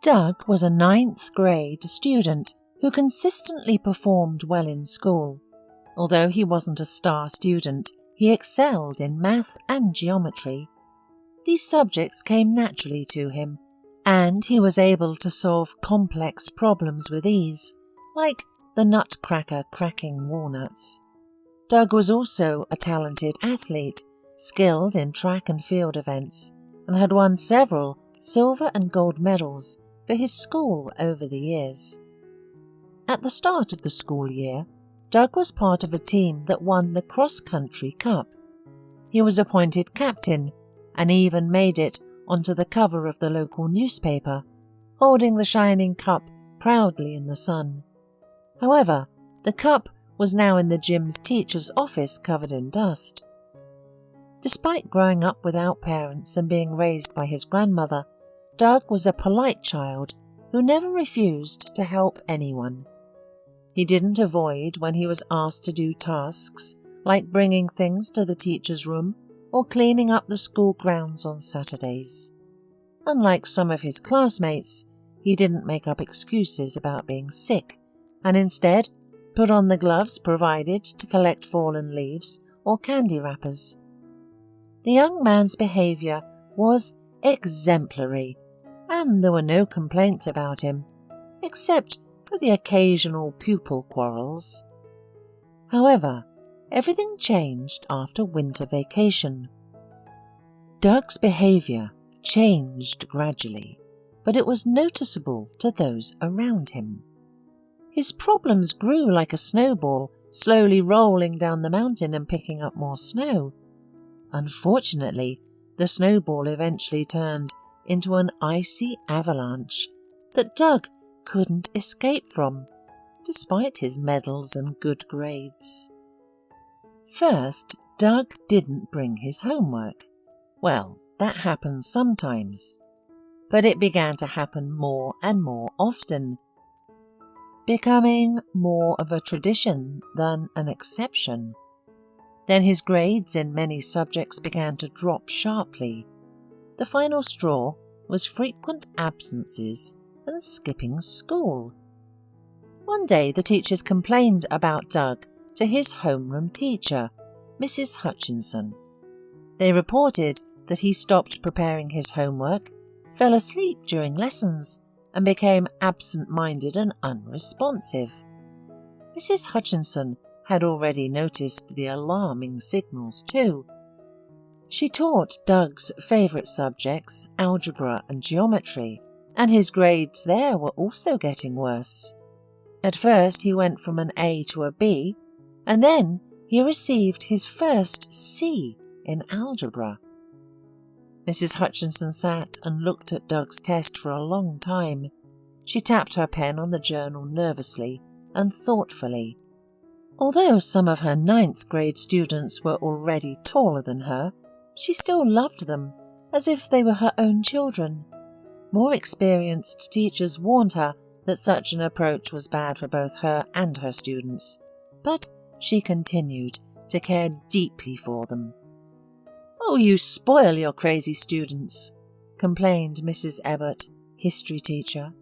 Doug was a ninth-grade student who consistently performed well in school. Although he wasn't a star student, he excelled in math and geometry. These subjects came naturally to him, and he was able to solve complex problems with ease, like the nutcracker cracking walnuts. Doug was also a talented athlete, skilled in track and field events, and had won several silver and gold medals for his school over the years. At the start of the school year, Doug was part of a team that won the cross-country cup. He was appointed captain and even made it onto the cover of the local newspaper, holding the shining cup proudly in the sun. However, the cup was now in the gym's teacher's office covered in dust. Despite growing up without parents and being raised by his grandmother, Doug was a polite child who never refused to help anyone. He didn't avoid when he was asked to do tasks like bringing things to the teacher's room or cleaning up the school grounds on Saturdays. Unlike some of his classmates, he didn't make up excuses about being sick, and instead put on the gloves provided to collect fallen leaves or candy wrappers. The young man's behaviour was exemplary, and there were no complaints about him, except for the occasional pupil quarrels. However, everything changed after winter vacation. Doug's behaviour changed gradually, but it was noticeable to those around him. His problems grew like a snowball, slowly rolling down the mountain and picking up more snow. Unfortunately, the snowball eventually turned into an icy avalanche that Doug couldn't escape from, despite his medals and good grades. First, Doug didn't bring his homework. Well, that happens sometimes, but it began to happen more and more often, becoming more of a tradition than an exception. Then his grades in many subjects began to drop sharply. The final straw was frequent absences and skipping school. One day the teachers complained about Doug to his homeroom teacher, Mrs. Hutchinson. They reported that he stopped preparing his homework, fell asleep during lessons, and became absent-minded and unresponsive. Mrs. Hutchinson had already noticed the alarming signals too. She taught Doug's favourite subjects, algebra and geometry, and his grades there were also getting worse. At first he went from an A to a B, and then he received his first C in algebra. Mrs. Hutchinson sat and looked at Doug's test for a long time. She tapped her pen on the journal nervously and thoughtfully. Although some of her ninth-grade students were already taller than her, she still loved them as if they were her own children. More experienced teachers warned her that such an approach was bad for both her and her students, but she continued to care deeply for them. "Oh, you spoil your crazy students," complained Mrs. Ebbott, history teacher.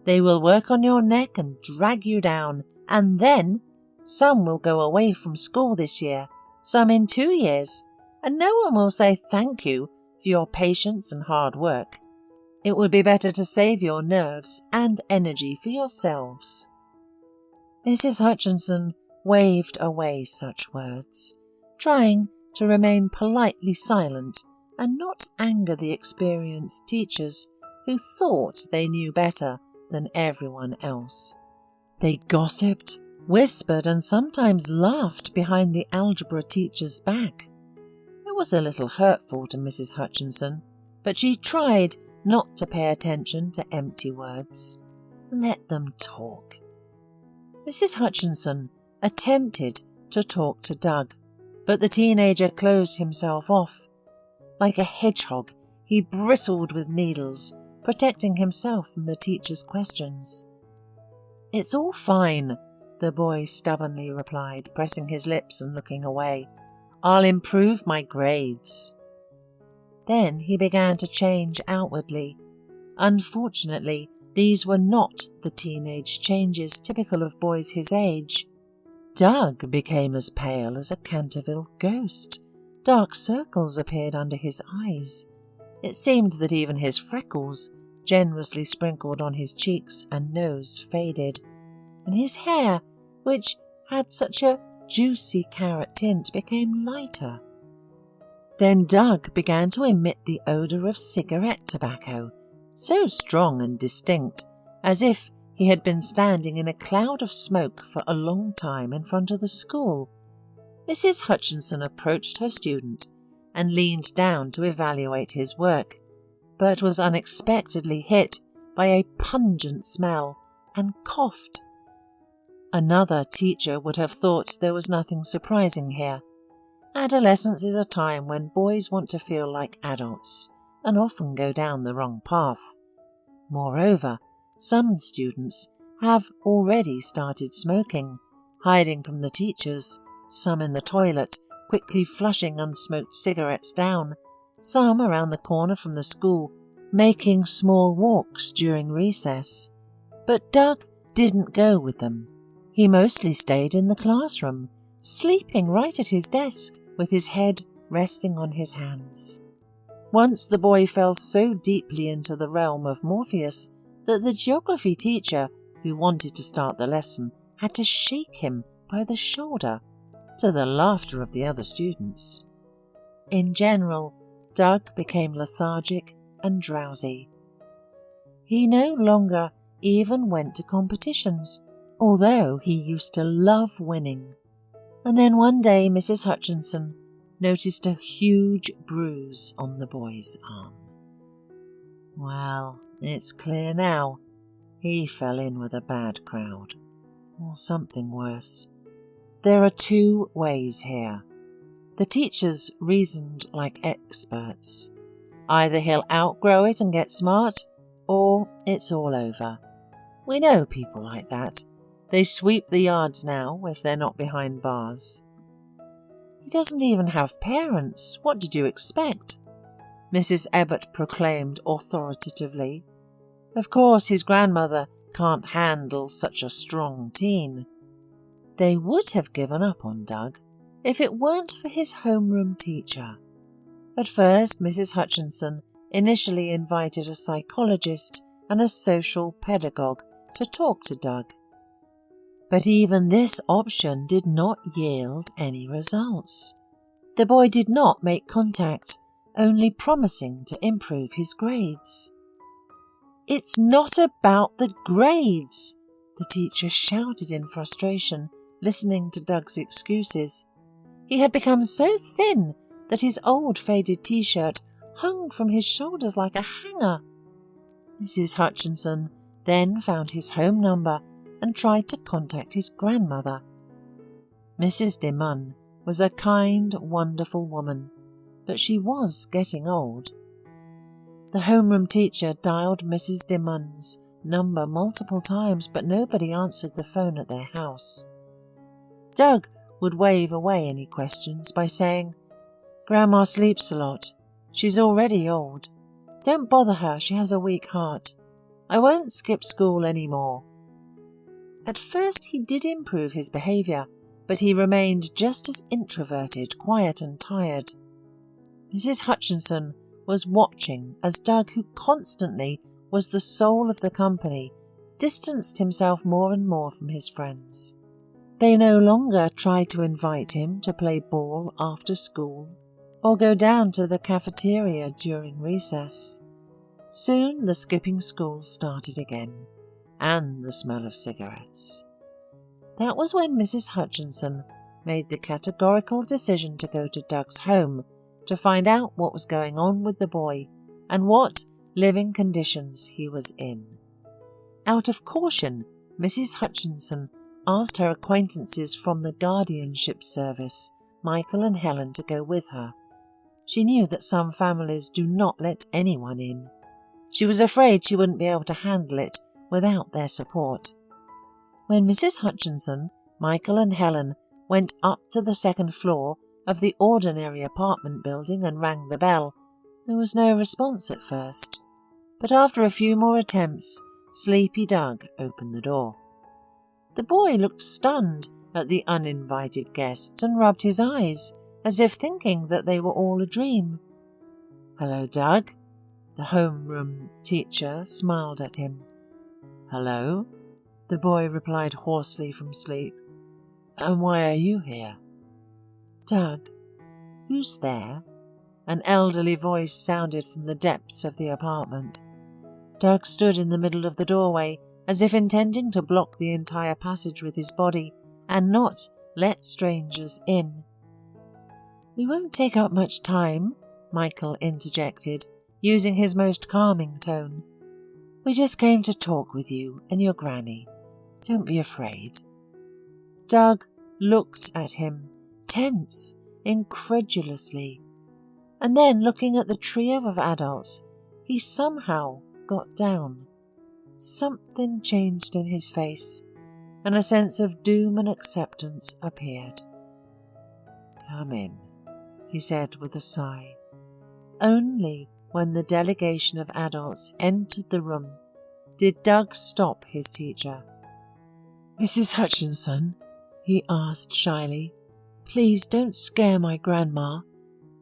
"They will work on your neck and drag you down, and then some will go away from school this year, some in 2 years, and no one will say thank you for your patience and hard work. It would be better to save your nerves and energy for yourselves." Mrs. Hutchinson waved away such words, trying to remain politely silent and not anger the experienced teachers who thought they knew better than everyone else. They gossiped, whispered, and sometimes laughed behind the algebra teacher's back. It was a little hurtful to Mrs. Hutchinson, but she tried not to pay attention to empty words. Let them talk. Mrs. Hutchinson attempted to talk to Doug, but the teenager closed himself off. Like a hedgehog, he bristled with needles, protecting himself from the teacher's questions. "It's all fine," the boy stubbornly replied, pressing his lips and looking away. "I'll improve my grades." Then he began to change outwardly. Unfortunately, these were not the teenage changes typical of boys his age. Doug became as pale as a Canterville ghost. Dark circles appeared under his eyes. It seemed that even his freckles, generously sprinkled on his cheeks and nose, faded, and his hair, which had such a juicy carrot tint, became lighter. Then Doug began to emit the odour of cigarette tobacco, so strong and distinct, as if he had been standing in a cloud of smoke for a long time in front of the school. Mrs. Hutchinson approached her student and leaned down to evaluate his work, but was unexpectedly hit by a pungent smell and coughed. Another teacher would have thought there was nothing surprising here. Adolescence is a time when boys want to feel like adults and often go down the wrong path. Moreover, some students have already started smoking, hiding from the teachers, some in the toilet, quickly flushing unsmoked cigarettes down, some around the corner from the school, making small walks during recess. But Doug didn't go with them. He mostly stayed in the classroom, sleeping right at his desk with his head resting on his hands. Once the boy fell so deeply into the realm of Morpheus that the geography teacher, who wanted to start the lesson, had to shake him by the shoulder, to the laughter of the other students. In general, Doug became lethargic and drowsy. He no longer even went to competitions, although he used to love winning. And then one day Mrs. Hutchinson noticed a huge bruise on the boy's arm. Well, it's clear now. He fell in with a bad crowd, or something worse. There are two ways here. The teachers reasoned like experts. Either he'll outgrow it and get smart, or it's all over. We know people like that. They sweep the yards now if they're not behind bars. He doesn't even have parents. What did you expect? Mrs. Ebbott proclaimed authoritatively. Of course his grandmother can't handle such a strong teen. They would have given up on Doug if it weren't for his homeroom teacher. At first, Mrs. Hutchinson initially invited a psychologist and a social pedagogue to talk to Doug. But even this option did not yield any results. The boy did not make contact, only promising to improve his grades. "It's not about the grades," the teacher shouted in frustration, listening to Doug's excuses. He had become so thin that his old faded t-shirt hung from his shoulders like a hanger. Mrs. Hutchinson then found his home number and tried to contact his grandmother. Mrs. de Munn was a kind, wonderful woman, but she was getting old. The homeroom teacher dialed Mrs. de Munn's number multiple times, but nobody answered the phone at their house. Doug would wave away any questions by saying, "Grandma sleeps a lot. She's already old. Don't bother her, she has a weak heart. I won't skip school any more." At first he did improve his behaviour, but he remained just as introverted, quiet and tired. Mrs. Hutchinson was watching as Doug, who constantly was the soul of the company, distanced himself more and more from his friends. They no longer tried to invite him to play ball after school or go down to the cafeteria during recess. Soon the skipping school started again, and the smell of cigarettes. That was when Mrs. Hutchinson made the categorical decision to go to Doug's home to find out what was going on with the boy and what living conditions he was in. Out of caution, Mrs. Hutchinson asked her acquaintances from the guardianship service, Michael and Helen, to go with her. She knew that some families do not let anyone in. She was afraid she wouldn't be able to handle it without their support. When Mrs. Hutchinson, Michael and Helen went up to the second floor of the ordinary apartment building and rang the bell, there was no response at first. But after a few more attempts, Sleepy Doug opened the door. The boy looked stunned at the uninvited guests and rubbed his eyes, as if thinking that they were all a dream. "Hello, Doug." The homeroom teacher smiled at him. "Hello," the boy replied hoarsely from sleep. "And why are you here?" "Doug, who's there?" An elderly voice sounded from the depths of the apartment. Doug stood in the middle of the doorway, as if intending to block the entire passage with his body and not let strangers in. "We won't take up much time," Michael interjected, using his most calming tone. "We just came to talk with you and your granny. Don't be afraid." Doug looked at him, tense, incredulously, and then, looking at the trio of adults, he somehow got down. Something changed in his face, and a sense of doom and acceptance appeared. "Come in," he said with a sigh. Only when the delegation of adults entered the room did Doug stop his teacher. "Mrs. Hutchinson," he asked shyly, "please don't scare my grandma.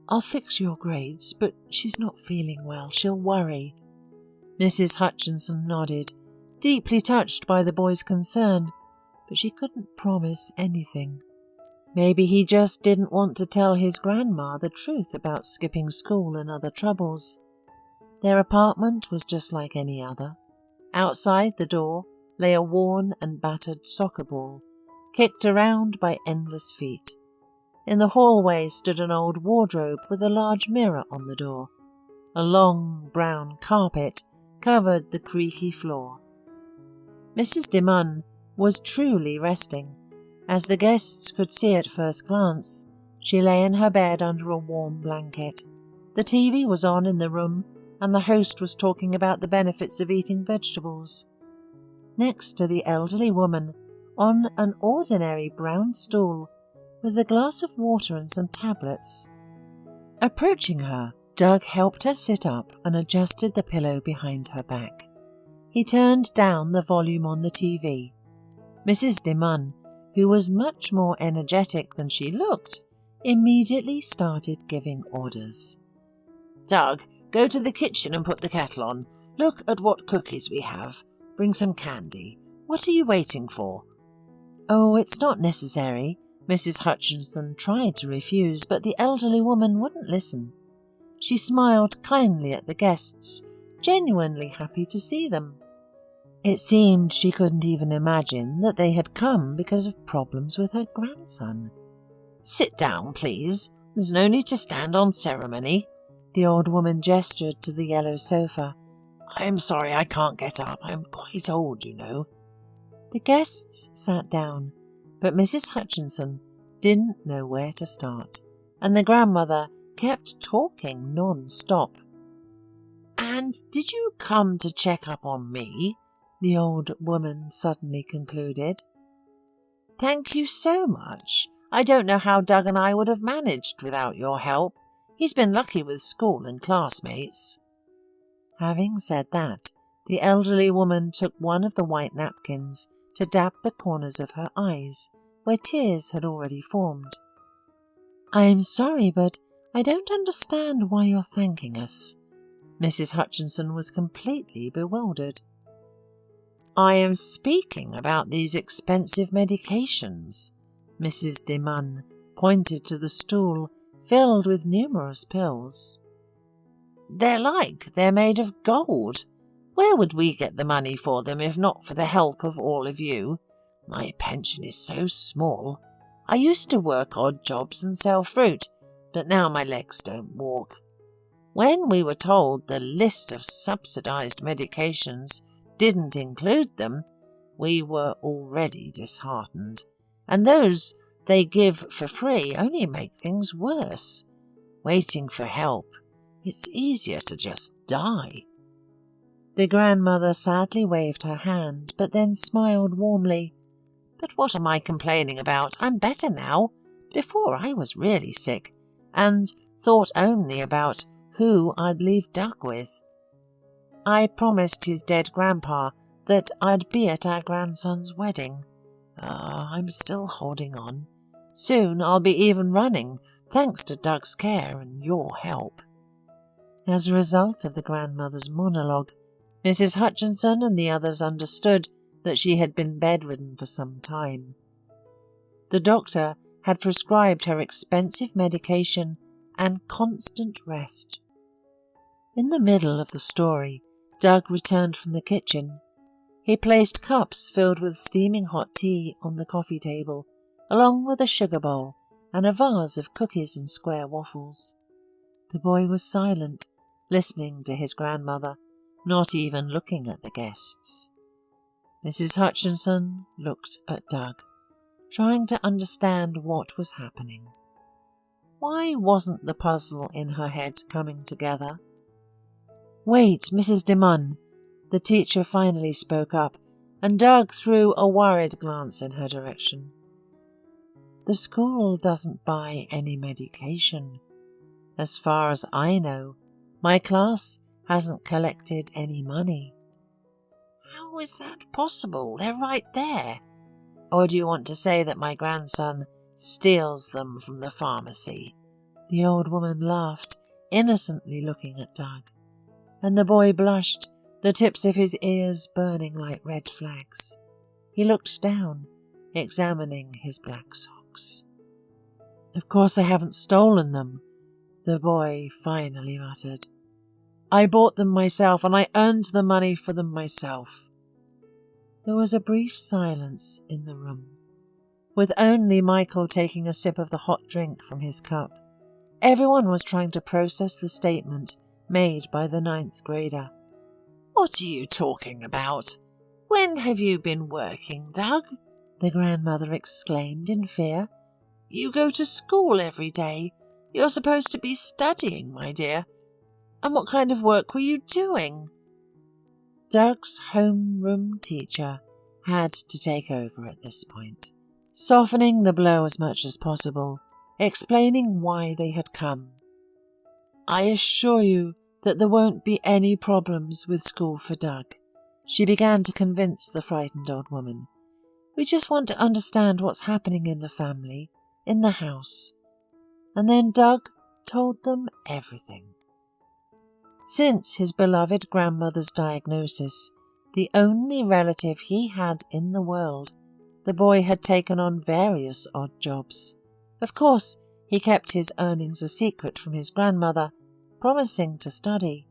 I'll fix your grades, but she's not feeling well. She'll worry." Mrs. Hutchinson nodded, deeply touched by the boy's concern, but she couldn't promise anything. Maybe he just didn't want to tell his grandma the truth about skipping school and other troubles. Their apartment was just like any other. Outside the door lay a worn and battered soccer ball, kicked around by endless feet. In the hallway stood an old wardrobe with a large mirror on the door. A long brown carpet covered the creaky floor. Mrs. DeMunn was truly resting. As the guests could see at first glance, she lay in her bed under a warm blanket. The TV was on in the room, and the host was talking about the benefits of eating vegetables. Next to the elderly woman, on an ordinary brown stool, was a glass of water and some tablets. Approaching her, Doug helped her sit up and adjusted the pillow behind her back. He turned down the volume on the TV. Mrs. DeMunn, who was much more energetic than she looked, immediately started giving orders. "Doug, go to the kitchen and put the kettle on. Look at what cookies we have. Bring some candy. What are you waiting for?" "Oh, it's not necessary." Mrs. Hutchinson tried to refuse, but the elderly woman wouldn't listen. She smiled kindly at the guests, genuinely happy to see them. It seemed she couldn't even imagine that they had come because of problems with her grandson. "Sit down, please. There's no need to stand on ceremony." The old woman gestured to the yellow sofa. "I'm sorry I can't get up. I'm quite old, you know." The guests sat down, but Mrs. Hutchinson didn't know where to start, and the grandmother kept talking non-stop. "And did you come to check up on me?" the old woman suddenly concluded. "Thank you so much. I don't know how Doug and I would have managed without your help. He's been lucky with school and classmates." Having said that, the elderly woman took one of the white napkins to dab the corners of her eyes, where tears had already formed. "I'm sorry, but I don't understand why you're thanking us." Mrs. Hutchinson was completely bewildered. "I am speaking about these expensive medications." Mrs. DeMunn pointed to the stool filled with numerous pills. They're made of gold. Where would we get the money for them if not for the help of all of you? My pension is so small. I used to work odd jobs and sell fruit, but now my legs don't walk. When we were told the list of subsidized medications didn't include them, we were already disheartened, and those they give for free only make things worse. Waiting for help, it's easier to just die." The grandmother sadly waved her hand, but then smiled warmly. "But what am I complaining about? I'm better now. Before I was really sick, and thought only about who I'd leave Doug with. I promised his dead grandpa that I'd be at our grandson's wedding. I'm still holding on. Soon I'll be even running, thanks to Doug's care and your help." As a result of the grandmother's monologue, Mrs. Hutchinson and the others understood that she had been bedridden for some time. The doctor had prescribed her expensive medication and constant rest. In the middle of the story, Doug returned from the kitchen. He placed cups filled with steaming hot tea on the coffee table, along with a sugar bowl and a vase of cookies and square waffles. The boy was silent, listening to his grandmother, not even looking at the guests. Mrs. Hutchinson looked at Doug, trying to understand what was happening. Why wasn't the puzzle in her head coming together? "Wait, Mrs. DeMunn," the teacher finally spoke up, and Doug threw a worried glance in her direction. "The school doesn't buy any medication. As far as I know, my class hasn't collected any money." "How is that possible? They're right there. Or do you want to say that my grandson steals them from the pharmacy?" The old woman laughed, innocently looking at Doug, and the boy blushed, the tips of his ears burning like red flags. He looked down, examining his black socks. "Of course I haven't stolen them," the boy finally muttered. "I bought them myself, and I earned the money for them myself." There was a brief silence in the room, with only Michael taking a sip of the hot drink from his cup. Everyone was trying to process the statement made by the 9th grader. "What are you talking about? When have you been working, Doug?" the grandmother exclaimed in fear. "You go to school every day. You're supposed to be studying, my dear. And what kind of work were you doing?" Doug's homeroom teacher had to take over at this point, softening the blow as much as possible, explaining why they had come. "I assure you that there won't be any problems with school for Doug," she began to convince the frightened old woman. "We just want to understand what's happening in the family, in the house." And then Doug told them everything. Since his beloved grandmother's diagnosis, the only relative he had in the world, the boy had taken on various odd jobs. Of course, he kept his earnings a secret from his grandmother, promising to study.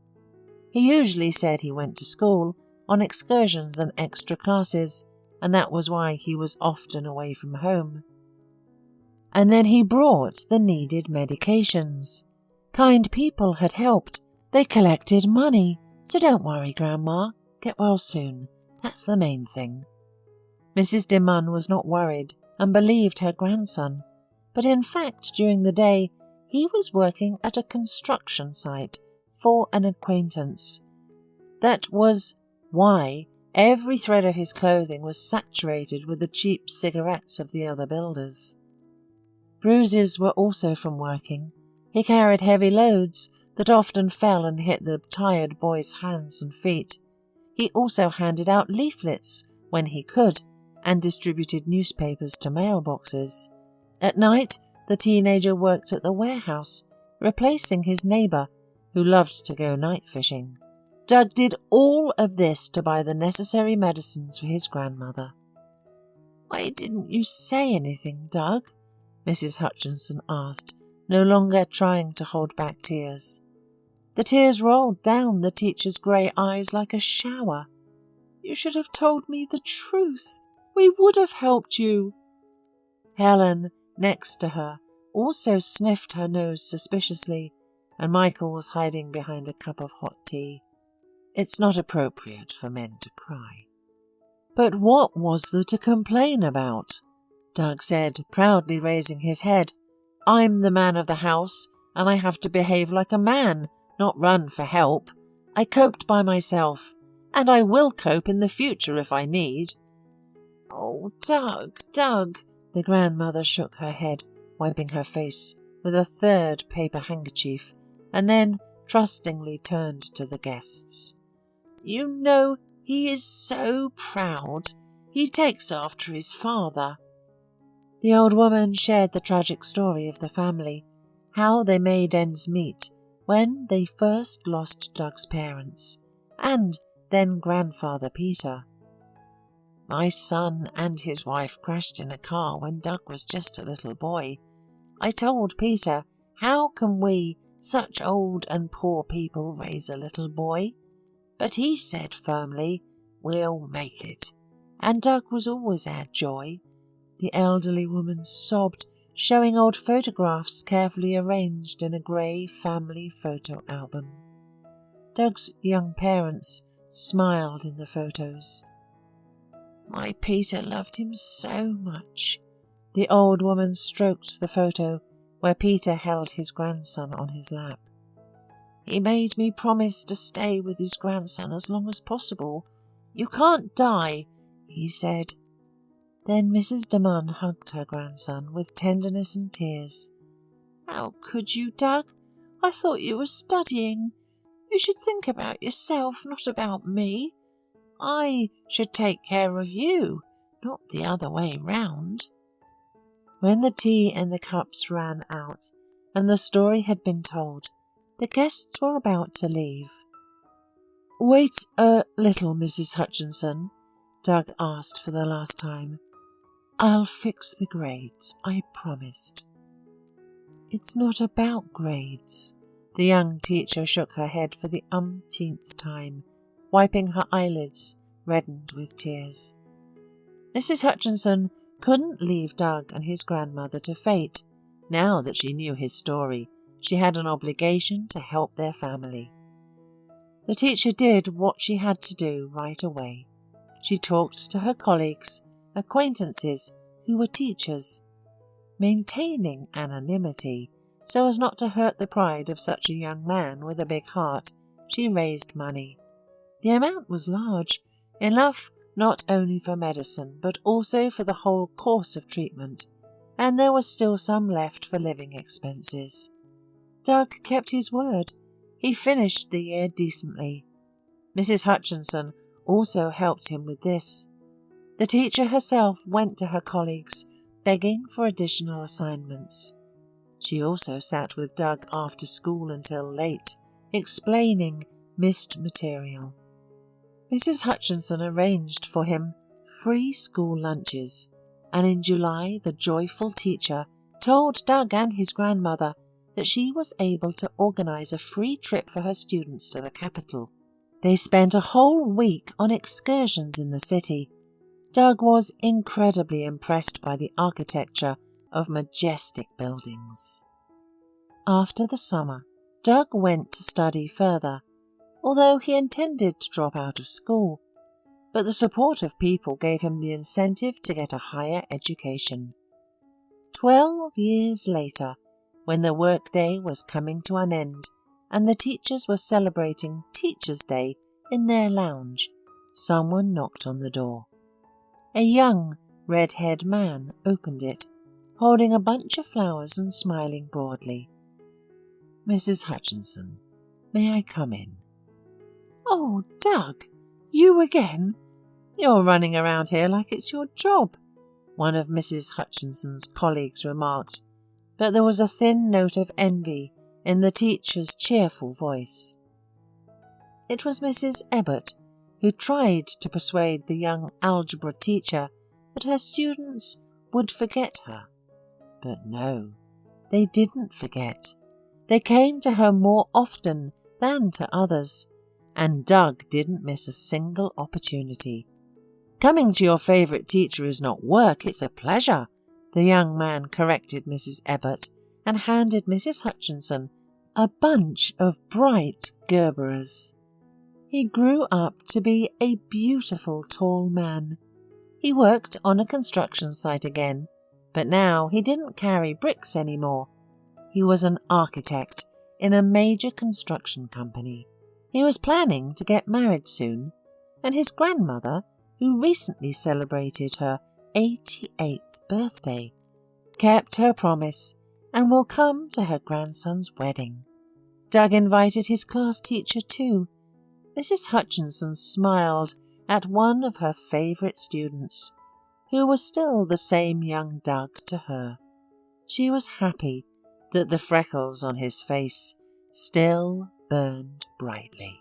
He usually said he went to school, on excursions and extra classes, and that was why he was often away from home. And then he brought the needed medications. Kind people had helped. They collected money. So don't worry, Grandma. Get well soon. That's the main thing. Mrs. DeMunn was not worried and believed her grandson. But in fact, during the day, he was working at a construction site for an acquaintance. That was why every thread of his clothing was saturated with the cheap cigarettes of the other builders. Bruises were also from working. He carried heavy loads that often fell and hit the tired boy's hands and feet. He also handed out leaflets when he could and distributed newspapers to mailboxes. At night, the teenager worked at the warehouse, replacing his neighbour, who loved to go night fishing. Doug did all of this to buy the necessary medicines for his grandmother. "Why didn't you say anything, Doug?" Mrs. Hutchinson asked, no longer trying to hold back tears. The tears rolled down the teacher's grey eyes like a shower. "You should have told me the truth. We would have helped you." Helen, next to her, also sniffed her nose suspiciously, and Michael was hiding behind a cup of hot tea. It's not appropriate for men to cry. "But what was there to complain about?" Doug said, proudly raising his head. "I'm the man of the house, and I have to behave like a man, not run for help. I coped by myself, and I will cope in the future if I need." "Oh, Doug," the grandmother shook her head, wiping her face with a third paper handkerchief, and then trustingly turned to the guests. "You know He is so proud. He takes after his father." The old woman shared the tragic story of the family, how they made ends meet when they first lost Doug's parents, and then grandfather Peter. "My son and his wife crashed in a car when Doug was just a little boy. I told Peter, how can we, such old and poor people, raise a little boy? But he said firmly, 'We'll make it.' And Doug was always our joy." The elderly woman sobbed, showing old photographs carefully arranged in a grey family photo album. Doug's young parents smiled in the photos. "My Peter loved him so much." The old woman stroked the photo where Peter held his grandson on his lap. "He made me promise to stay with his grandson as long as possible. 'You can't die,' he said." Then Mrs. de Man hugged her grandson with tenderness and tears. "How could you, Doug? I thought you were studying. You should think about yourself, not about me. I should take care of you, not the other way round." When the tea and the cups ran out, and the story had been told, the guests were about to leave. "Wait a little, Mrs. Hutchinson," Doug asked for the last time. "I'll fix the grades, I promised." "It's not about grades." The young teacher shook her head for the umpteenth time, wiping her eyelids reddened with tears. Mrs. Hutchinson couldn't leave Doug and his grandmother to fate. Now that she knew his story, she had an obligation to help their family. The teacher did what she had to do right away. She talked to her colleagues, acquaintances who were teachers, maintaining anonymity so as not to hurt the pride of such a young man with a big heart. She raised money. The amount was large, enough not only for medicine but also for the whole course of treatment, and there was still some left for living expenses. Doug kept his word. He finished the year decently. Mrs. Hutchinson also helped him with this. The teacher herself went to her colleagues, begging for additional assignments. She also sat with Doug after school until late, explaining missed material. Mrs. Hutchinson arranged for him free school lunches, and in July the joyful teacher told Doug and his grandmother that she was able to organize a free trip for her students to the capital. They spent a whole week on excursions in the city. Doug was incredibly impressed by the architecture of majestic buildings. After the summer, Doug went to study further, although he intended to drop out of school, but the support of people gave him the incentive to get a higher education. 12 years later, when the workday was coming to an end and the teachers were celebrating Teachers' Day in their lounge, someone knocked on the door. A young, red-haired man opened it, holding a bunch of flowers and smiling broadly. "Mrs. Hutchinson, may I come in?" "Oh, Doug, you again? You're running around here like it's your job," one of Mrs. Hutchinson's colleagues remarked, but there was a thin note of envy in the teacher's cheerful voice. It was Mrs. Ebbott who tried to persuade the young algebra teacher that her students would forget her. But no, they didn't forget. They came to her more often than to others, and Doug didn't miss a single opportunity. "Coming to your favourite teacher is not work, it's a pleasure," the young man corrected Mrs. Ebbott and handed Mrs. Hutchinson a bunch of bright Gerberas. He grew up to be a beautiful tall man. He worked on a construction site again, but now he didn't carry bricks anymore. He was an architect in a major construction company. He was planning to get married soon, and his grandmother, who recently celebrated her 88th birthday, kept her promise and will come to her grandson's wedding. Doug invited his class teacher too. Mrs. Hutchinson smiled at one of her favourite students, who was still the same young Doug to her. She was happy that the freckles on his face still burned brightly.